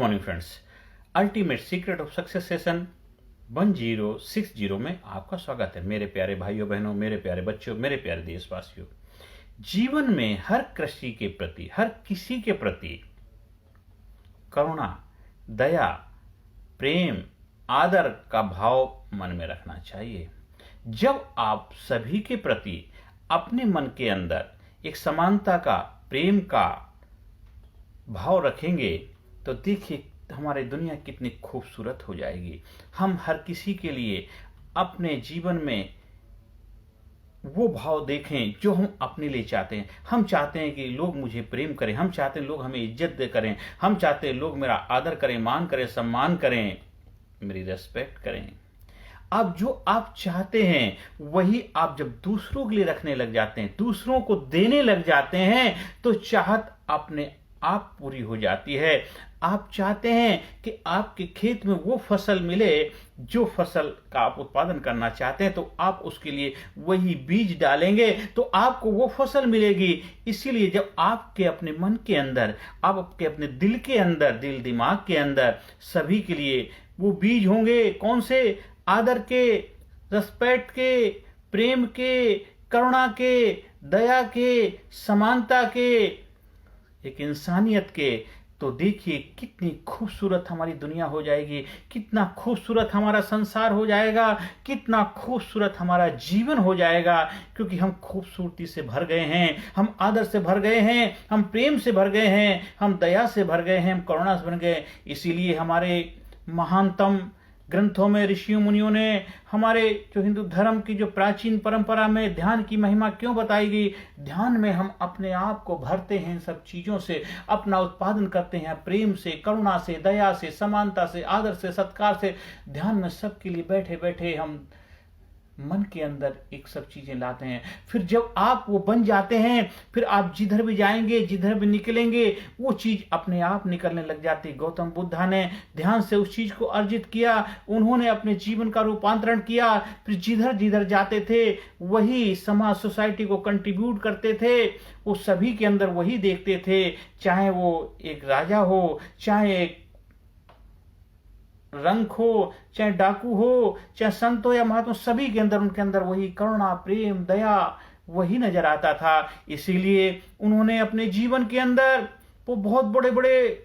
Morning friends. Ultimate secret of success session 1060 में आपका स्वागत है। मेरे प्यारे भाइयों बहनों, मेरे प्यारे बच्चों, मेरे प्यारे देशवासियों, जीवन में हर कृषि के प्रति, हर किसी के प्रति करुणा, दया, प्रेम, आदर का भाव मन में रखना चाहिए। जब आप सभी के प्रति अपने मन के अंदर एक समानता का, प्रेम का भाव रखेंगे तो देखिए हमारी दुनिया कितनी खूबसूरत हो जाएगी। हम हर किसी के लिए अपने जीवन में वो भाव देखें जो हम अपने लिए चाहते हैं। हम चाहते हैं कि लोग मुझे प्रेम करें, हम चाहते हैं लोग हमें इज्जत करें, हम चाहते हैं लोग मेरा आदर करें, मान करें, सम्मान करें, मेरी रेस्पेक्ट करें। अब जो आप चाहते हैं वही आप जब दूसरों के लिए रखने लग जाते हैं, दूसरों को देने लग जाते हैं, तो चाहत अपने आप पूरी हो जाती है। आप चाहते हैं कि आपके खेत में वो फसल मिले जो फसल का आप उत्पादन करना चाहते हैं, तो आप उसके लिए वही बीज डालेंगे तो आपको वो फसल मिलेगी। इसीलिए जब आपके अपने मन के अंदर, आपके अपने दिल के अंदर, दिल दिमाग के अंदर सभी के लिए वो बीज होंगे, कौन से? आदर के, रेस्पेक्ट के, प्रेम के, करुणा के, दया के, समानता के, एक इंसानियत के, तो देखिए कितनी खूबसूरत हमारी दुनिया हो जाएगी, कितना खूबसूरत हमारा संसार हो जाएगा, कितना खूबसूरत हमारा जीवन हो जाएगा। क्योंकि हम खूबसूरती से भर गए हैं, हम आदर से भर गए हैं, हम प्रेम से भर गए हैं, हम दया से भर गए हैं, हम करुणा से भर गए। इसीलिए हमारे महानतम ग्रंथों में ऋषियों मुनियों ने हमारे जो हिंदू धर्म की जो प्राचीन परंपरा में ध्यान की महिमा क्यों बताई गई। ध्यान में हम अपने आप को भरते हैं, इन सब चीजों से अपना उत्पादन करते हैं, प्रेम से, करुणा से, दया से, समानता से, आदर से, सत्कार से। ध्यान में सबके लिए बैठे बैठे हम मन के अंदर एक सब चीजें लाते हैं। फिर जब आप वो बन जाते हैं, फिर आप जिधर भी जाएंगे, जिधर भी निकलेंगे, वो चीज अपने आप निकलने लग जाती। गौतम बुद्धा ने ध्यान से उस चीज को अर्जित किया, उन्होंने अपने जीवन का रूपांतरण किया। फिर जिधर जिधर जाते थे वही समाज, सोसाइटी को कंट्रीब्यूट करते थे, वो सभी के अंदर वही देखते थे। चाहे वो एक राजा हो, चाहे एक रंक हो, चाहे डाकू हो, चाहे संत हो या महात्मा, सभी के अंदर, उनके अंदर वही करुणा, प्रेम, दया वही नजर आता था। इसीलिए उन्होंने अपने जीवन के अंदर, वो बहुत बड़े बड़े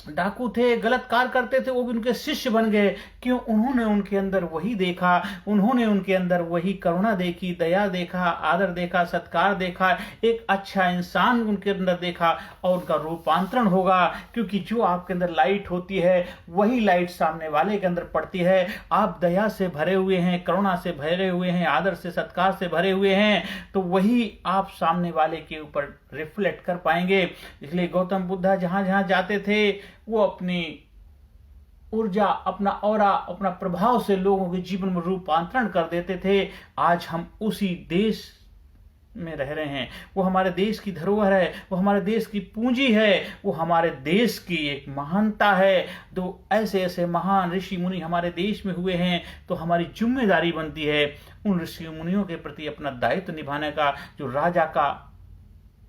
डाकू थे, गलत कार्य करते थे, वो भी उनके शिष्य बन गए। क्यों? उन्होंने उनके अंदर वही देखा, उन्होंने उनके अंदर वही करुणा देखी, दया देखा, आदर देखा, सत्कार देखा, एक अच्छा इंसान उनके अंदर देखा, और उनका रूपांतरण होगा। क्योंकि जो आपके अंदर लाइट होती है वही लाइट सामने वाले के अंदर पड़ती है। आप दया से भरे हुए हैं, करुणा से भरे हुए हैं, आदर से, सत्कार से भरे हुए हैं, तो वही आप सामने वाले के ऊपर रिफ्लेक्ट कर पाएंगे। इसलिए गौतम बुद्धा जहां जहां जाते थे वो अपनी ऊर्जा, अपना ऑरा, अपना प्रभाव से लोगों के जीवन में रूपांतरण कर देते थे। आज हम उसी देश में रह रहे हैं, वो हमारे देश की धरोहर है, वो हमारे देश की पूंजी है, वो हमारे देश की एक महानता है। तो ऐसे ऐसे महान ऋषि मुनि हमारे देश में हुए हैं, तो हमारी जिम्मेदारी बनती है उन ऋषि मुनियों के प्रति अपना दायित्व निभाने का। जो राजा का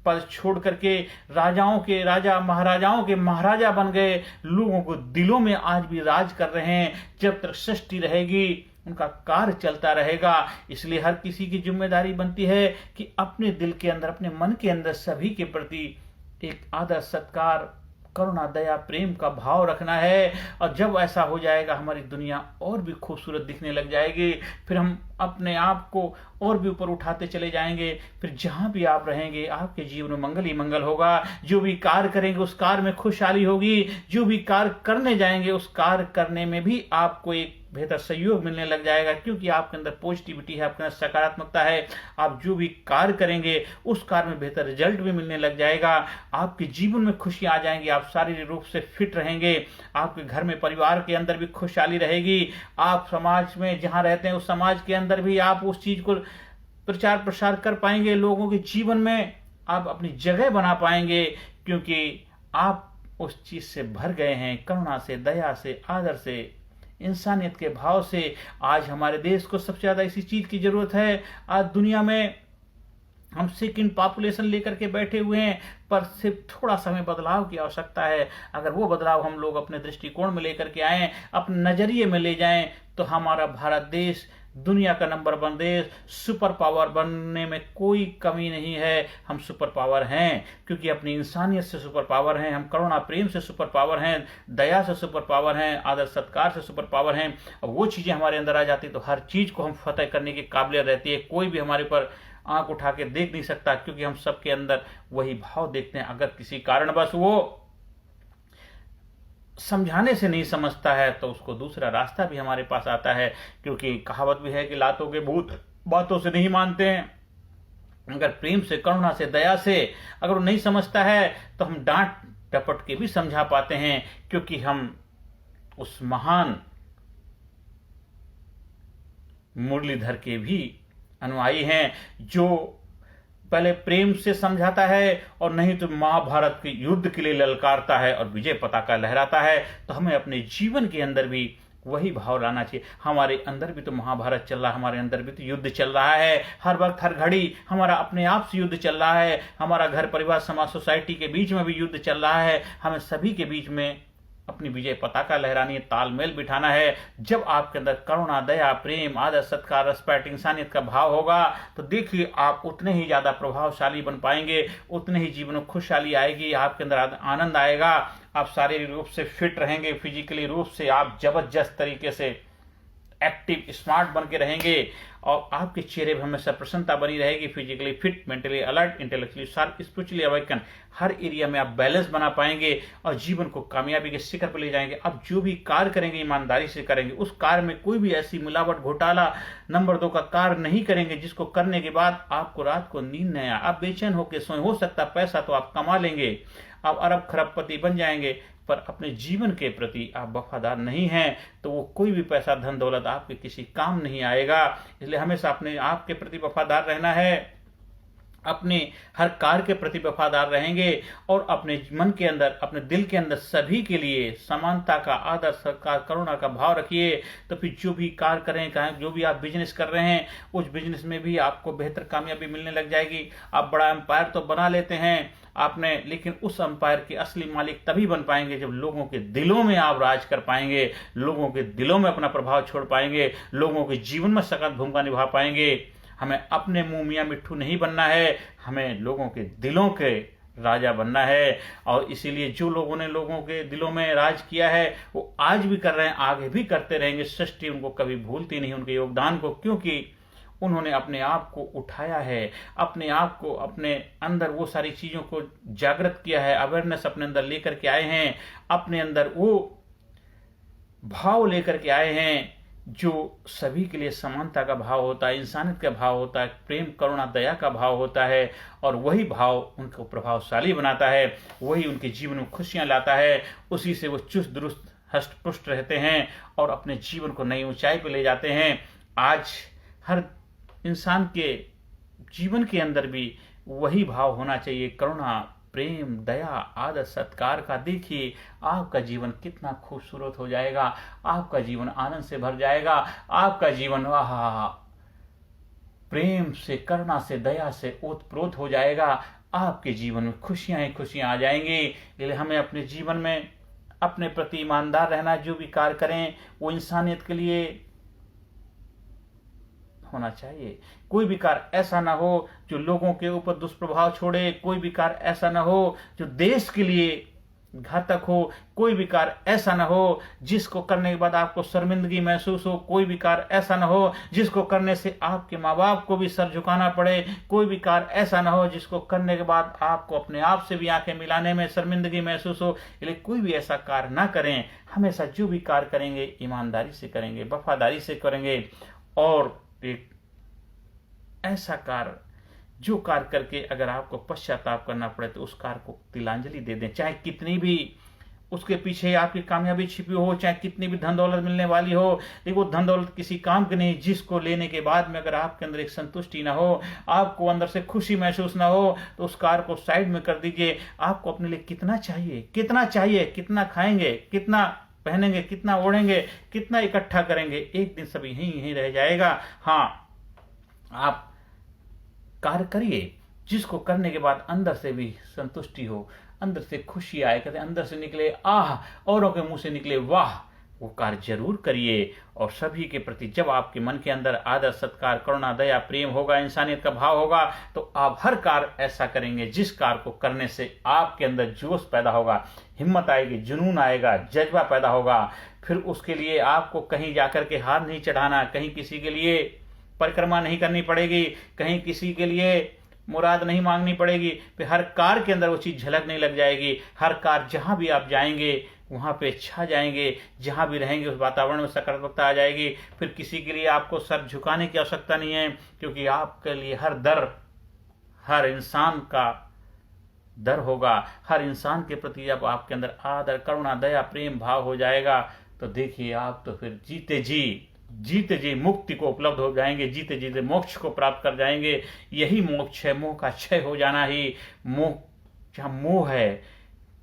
पद छोड़ करके राजाओं के राजा, महाराजाओं के महाराजा बन गए, लोगों को दिलों में आज भी राज कर रहे हैं। जब तक सृष्टि रहेगी उनका कार्य चलता रहेगा। इसलिए हर किसी की जिम्मेदारी बनती है कि अपने दिल के अंदर, अपने मन के अंदर सभी के प्रति एक आदर, सत्कार, करुणा, दया, प्रेम का भाव रखना है। और जब ऐसा हो जाएगा हमारी दुनिया और भी खूबसूरत दिखने लग जाएगी। फिर हम अपने आप को और भी ऊपर उठाते चले जाएंगे। फिर जहां भी आप रहेंगे आपके जीवन में मंगल ही मंगल होगा। जो भी कार्य करेंगे उस कार्य में खुशहाली होगी। जो भी कार्य करने जाएंगे उस कार्य करने में भी आपको एक बेहतर सहयोग मिलने लग जाएगा। क्योंकि आपके अंदर पॉजिटिविटी है, आपके अंदर सकारात्मकता है। आप जो भी कार्य करेंगे उस कार्य में बेहतर रिजल्ट भी मिलने लग जाएगा। आपके जीवन में खुशी आ जाएंगी, आप शारीरिक रूप से फिट रहेंगे, आपके घर में, परिवार के अंदर भी खुशहाली रहेगी। आप समाज में जहां रहते हैं उस समाज के अंदर भी आप उस चीज को प्रचार प्रसार कर पाएंगे। लोगों के जीवन में आप अपनी जगह बना पाएंगे, क्योंकि आप उस चीज से भर गए हैं, करुणा से, दया से, आदर से, इंसानियत के भाव से। आज हमारे देश को सबसे ज्यादा इसी चीज की जरूरत है। आज दुनिया में हम सेकंड पॉपुलेशन लेकर के बैठे हुए हैं, पर सिर्फ थोड़ा सा हमें बदलाव की आवश्यकता है। अगर वो बदलाव हम लोग अपने दृष्टिकोण में लेकर के आए, अपने नजरिए में ले जाएं, तो हमारा भारत देश दुनिया का नंबर 1 देश, सुपर पावर बनने में कोई कमी नहीं है। हम सुपर पावर हैं क्योंकि अपनी इंसानियत से सुपर पावर हैं, हम करुणा प्रेम से सुपर पावर हैं, दया से सुपर पावर हैं, आदर सत्कार से सुपर पावर हैं। और वो चीजें हमारे अंदर आ जाती तो हर चीज को हम फतेह करने की काबिलियत रहती है। कोई भी हमारे पर आंख उठा के देख नहीं सकता, क्योंकि हम सबके अंदर वही भाव देखते हैं। अगर किसी कारणवश वो समझाने से नहीं समझता है तो उसको दूसरा रास्ता भी हमारे पास आता है, क्योंकि कहावत भी है कि लातों के भूत बातों से नहीं मानते हैं। अगर प्रेम से, करुणा से, दया से अगर वो नहीं समझता है तो हम डांट डपट के भी समझा पाते हैं, क्योंकि हम उस महान मुरलीधर के भी अनुयायी हैं, जो पहले प्रेम से समझाता है और नहीं तो महाभारत के युद्ध के लिए ललकारता है और विजय पताका लहराता है। तो हमें अपने जीवन के अंदर भी वही भाव लाना चाहिए। हमारे अंदर भी तो महाभारत चल रहा है, हमारे अंदर भी तो युद्ध चल रहा है। हर वक्त हर घड़ी हमारा अपने आप से युद्ध चल रहा है। हमारा घर परिवार समाज सोसाइटी के बीच में भी युद्ध चल रहा है। हमें सभी के बीच में अपनी विजय पताका लहरानी है, तालमेल बिठाना है। जब आपके अंदर करुणा, दया, प्रेम, आदर, सत्कार, रिस्पेक्ट, इंसानियत का भाव होगा तो देखिए आप उतने ही ज्यादा प्रभावशाली बन पाएंगे, उतने ही जीवन में खुशहाली आएगी, आपके अंदर आनंद आएगा। आप शारीरिक रूप से फिट रहेंगे, फिजिकली रूप से आप जबरदस्त तरीके से एक्टिव, स्मार्ट बन के रहेंगे और आपके चेहरे पर हमेशा प्रसन्नता बनी रहेगी। Physically fit, mentally alert, intellectually sharp, spiritually awaken, हर एरिया में आप बैलेंस बना पाएंगे और जीवन को कामयाबी के शिखर पर ले जाएंगे। अब जो भी कार्य करेंगे ईमानदारी से करेंगे, उस कार्य में कोई भी ऐसी मिलावट, घोटाला, नंबर 2 का कार्य नहीं करेंगे जिसको करने के बाद आपको रात को नींद नहीं आए, आप बेचैन होकर सोए। हो सकता है पैसा तो आप कमा लेंगे, आप अरब खरबपति बन जाएंगे, पर अपने जीवन के प्रति आप वफादार नहीं हैं तो वो कोई भी पैसा, धन दौलत आपके किसी काम नहीं आएगा। इसलिए हमेशा अपने आप के प्रति वफादार रहना है, अपने हर कार्य के प्रति वफादार रहेंगे और अपने मन के अंदर, अपने दिल के अंदर सभी के लिए समानता का, आदर, सत्कार, करुणा का भाव रखिए। तो फिर जो भी कार्य करें, जो भी आप बिजनेस कर रहे हैं, उस बिजनेस में भी आपको बेहतर कामयाबी मिलने लग जाएगी। आप बड़ा एम्पायर तो बना लेते हैं आपने, लेकिन उस एम्पायर के असली मालिक तभी बन पाएंगे जब लोगों के दिलों में आप राज कर पाएंगे, लोगों के दिलों में अपना प्रभाव छोड़ पाएंगे, लोगों के जीवन में सकारात्मक भूमिका निभा पाएंगे। हमें अपने मुंह मियां मिट्ठू नहीं बनना है, हमें लोगों के दिलों के राजा बनना है। और इसीलिए जो लोगों ने लोगों के दिलों में राज किया है वो आज भी कर रहे हैं, आगे भी करते रहेंगे। सृष्टि उनको कभी भूलती नहीं, उनके योगदान को, क्योंकि उन्होंने अपने आप को उठाया है, अपने आप को, अपने अंदर वो सारी चीजों को जागृत किया है, अवेयरनेस अपने अंदर लेकर के आए हैं, अपने अंदर वो भाव लेकर के आए हैं जो सभी के लिए समानता का भाव होता है, इंसानियत का भाव होता है, प्रेम, करुणा, दया का भाव होता है। और वही भाव उनको प्रभावशाली बनाता है, वही उनके जीवन में खुशियां लाता है। उसी से वो चुस्त दुरुस्त, हष्ट पुष्ट रहते हैं और अपने जीवन को नई ऊंचाई पर ले जाते हैं। आज हर इंसान के जीवन के अंदर भी वही भाव होना चाहिए, करुणा, प्रेम, दया, आदर, सत्कार का। देखिए आपका जीवन कितना खूबसूरत हो जाएगा, आपका जीवन आनंद से भर जाएगा, आपका जीवन प्रेम से, करुणा से, दया से ओतप्रोत हो जाएगा। आपके जीवन में खुशियां ही खुशियां आ जाएंगी। इसलिए हमें अपने जीवन में अपने प्रति ईमानदार रहना, जो भी कार्य करें वो इंसानियत के लिए होना चाहिए। कोई भी कार्य ऐसा ना हो जो लोगों के ऊपर दुष्प्रभाव छोड़े, कोई भी कार्य ऐसा ना हो जो देश के लिए घातक हो, कोई भी कार्य ऐसा ना हो जिसको करने के बाद आपको शर्मिंदगी महसूस हो, कोई भी कार्य ऐसा ना हो जिसको करने से आपके माँ बाप को भी सर झुकाना पड़े, कोई भी कार्य ऐसा ना हो जिसको करने के बाद आपको अपने आप से भी आंखें मिलाने में शर्मिंदगी महसूस हो। इसलिए कोई भी ऐसा कार्य ना करें। हमेशा जो भी कार्य करेंगे ईमानदारी से करेंगे, वफादारी से करेंगे और एक ऐसा कार्य, जो कार्य करके अगर आपको पश्चाताप करना पड़े तो उस कार्य को तिलांजलि दे दें। चाहे कितनी भी उसके पीछे आपकी कामयाबी छिपी हो, चाहे कितनी भी धन दौलत मिलने वाली हो, लेकिन वो धन दौलत किसी काम की नहीं जिसको लेने के बाद में अगर आपके अंदर एक संतुष्टि ना हो, आपको अंदर से खुशी महसूस ना हो, तो उस कार्य को साइड में कर दीजिए। आपको अपने लिए कितना चाहिए, कितना चाहिए, कितना खाएंगे, कितना पहनेंगे, कितना ओढ़ेंगे, कितना इकट्ठा करेंगे, एक दिन सब यहीं यहीं रह जाएगा। हाँ, आप कार्य करिए, जिसको करने के बाद अंदर से भी संतुष्टि हो, अंदर से खुशी आए, कहते अंदर से निकले आह, औरों के मुंह से निकले वाह, वो कार्य जरूर करिए। और सभी के प्रति जब आपके मन के अंदर आदर, सत्कार, करुणा, दया, प्रेम होगा, इंसानियत का भाव होगा, तो आप हर कार्य ऐसा करेंगे जिस कार्य को करने से आपके अंदर जोश पैदा होगा, हिम्मत आएगी, जुनून आएगा, जज्बा पैदा होगा। फिर उसके लिए आपको कहीं जाकर के हाथ नहीं चढ़ाना, कहीं किसी के लिए परिक्रमा नहीं करनी पड़ेगी, कहीं किसी के लिए मुराद नहीं मांगनी पड़ेगी। फिर हर कार्य के अंदर वो चीज झलकने लग जाएगी। हर कार्य जहां भी आप जाएंगे वहां पे छा जाएंगे, जहां भी रहेंगे उस वातावरण में सकारात्मकता आ जाएगी। फिर किसी के लिए आपको सर झुकाने की आवश्यकता नहीं है, क्योंकि आपके लिए हर इंसान का डर होगा। हर इंसान के प्रति जब आपके अंदर आदर, करुणा, दया, प्रेम भाव हो जाएगा, तो देखिए आप तो फिर जीते जी मुक्ति को उपलब्ध हो जाएंगे, जीते जीते मोक्ष को प्राप्त कर जाएंगे। यही मोक्ष है, मोह का क्षय हो जाना ही। मोह, जहाँ मोह है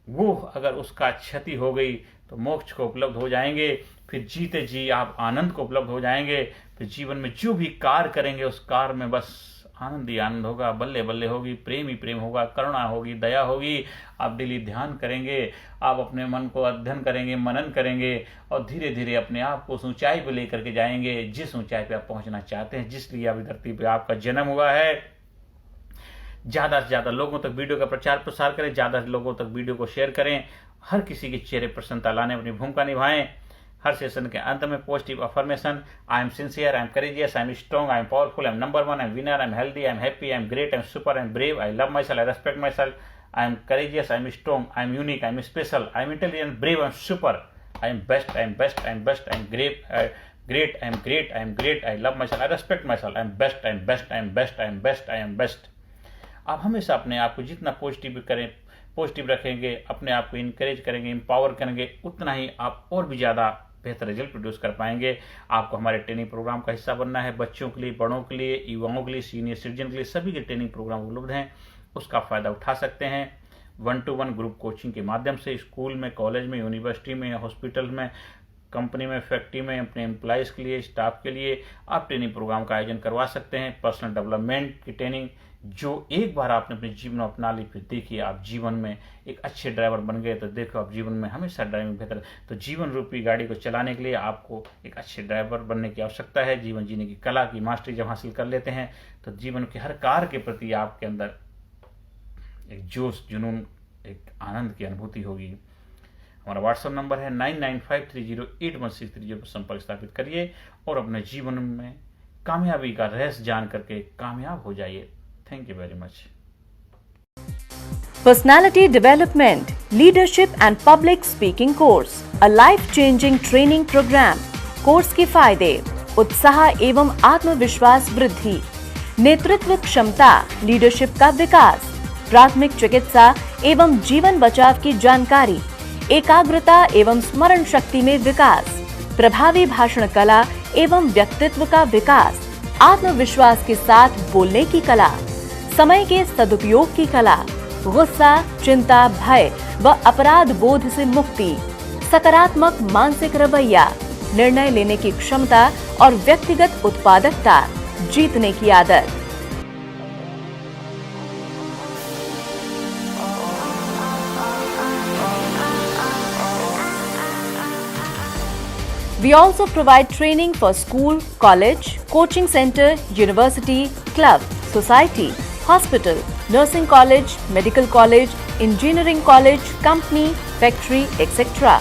वो अगर उसका क्षति हो गई तो मोक्ष को उपलब्ध हो जाएंगे। फिर जीते जी आप आनंद को उपलब्ध हो जाएंगे। फिर जीवन में जो भी कार्य करेंगे उस कार्य में बस आनंद ही आनंद होगा, बल्ले बल्ले होगी, प्रेम ही प्रेम होगा, करुणा होगी, दया होगी। आप डेली ध्यान करेंगे, आप अपने मन को अध्ययन करेंगे, मनन करेंगे, और धीरे धीरे अपने आप को उस ऊंचाई पे लेकर के जाएंगे जिस ऊंचाई पे आप पहुंचना चाहते हैं, जिसलिए अभी धरती पे आपका जन्म हुआ है। ज़्यादा से ज़्यादा लोगों तक वीडियो का प्रचार प्रसार करें, ज़्यादा लोगों तक वीडियो को शेयर करें, हर किसी के चेहरे प्रसन्नता लाने अपनी भूमिका निभाएं। हर सेशन के अंत में positive affirmation, I am sincere, I am courageous, I am strong, I am powerful, I am number one, I am winner, I am healthy, I am happy, I am great, I am super, I am brave, I love my self, I respect my self, I am courageous, I am strong, I am unique, I am special, I am intelligent, brave, I am super, I am best, I am best, I am best, I am great, great, I am great, I am great, I love my self, I respect my self, I am best, I am best, I am best, I am best, I am best. आप हमेशा अपने आप को जितना positive करें, positive रखेंगे, अपने आप को इनकरेज करेंगे, एम्पावर करेंगे, उतना ही आप और भी ज़्यादा बेहतर रिजल्ट प्रोड्यूस कर पाएंगे। आपको हमारे ट्रेनिंग प्रोग्राम का हिस्सा बनना है। बच्चों के लिए, बड़ों के लिए, युवाओं के लिए, सीनियर सिटीजन के लिए सभी के ट्रेनिंग प्रोग्राम उपलब्ध हैं। उसका फ़ायदा उठा सकते हैं 1-to-1 ग्रुप कोचिंग के माध्यम से। स्कूल में, कॉलेज में, यूनिवर्सिटी में, हॉस्पिटल में, कंपनी में, फैक्ट्री में, अपने एम्प्लॉयज़ के लिए, स्टाफ के लिए आप ट्रेनिंग प्रोग्राम का आयोजन करवा सकते हैं। पर्सनल डेवलपमेंट की ट्रेनिंग जो एक बार आपने अपने जीवन में अपना ली, फिर देखिए आप जीवन में एक अच्छे ड्राइवर बन गए, तो देखो आप जीवन में हमेशा ड्राइविंग बेहतर। तो जीवन रूपी गाड़ी को चलाने के लिए आपको एक अच्छे ड्राइवर बनने की आवश्यकता है। जीवन जीने की कला की मास्टरी जब हासिल कर लेते हैं तो जीवन के हर कार्य के प्रति आपके अंदर एक जोश, जुनून, एक आनंद की अनुभूति होगी। हमारा व्हाट्सएप नंबर है 9953081630 पर संपर्क स्थापित करिए और अपने जीवन में कामयाबी का रहस्य जान करके कामयाब हो जाइए। Thank you very much. Personality Development, Leadership and Public Speaking Course, a life-changing training program. Course के फायदे: उत्साह एवं आत्मविश्वास वृद्धि, नेतृत्व क्षमता, लीडरशिप का विकास, प्राथमिक चिकित्सा एवं जीवन बचाव की जानकारी, एकाग्रता एवं स्मरण शक्ति में विकास, प्रभावी भाषण कला एवं व्यक्तित्व का विकास, आत्मविश्वास के साथ बोलने की कला, समय के सदुपयोग की कला, गुस्सा, चिंता, भय व अपराध बोध से मुक्ति, सकारात्मक मानसिक रवैया, निर्णय लेने की क्षमता और व्यक्तिगत उत्पादकता, जीतने की आदत। We also provide training for school, college, coaching center, university, club, society, hospital, nursing college, medical college, engineering college, company, factory, etc.